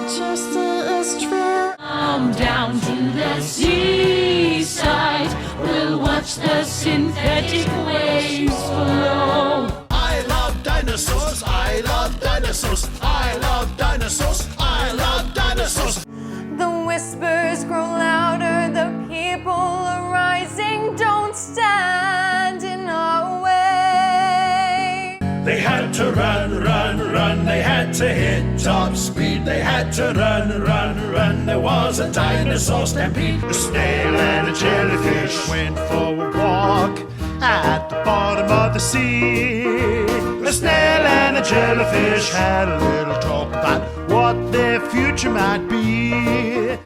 just as true. Come down to the seaside, we'll watch the synthetic waves flow. I love dinosaurs, I love dinosaurs, I love dinosaurs, I love dinosaurs. The whispers grow louder, the people are rising, don't stand in our way. They had to run, run, run, they had to hit top speed. They had to run, run, run, there was a dinosaur stampede. A snail and a jellyfish went for a walk at the bottom of the sea. A snail and a jellyfish had a little talk about what their future might be.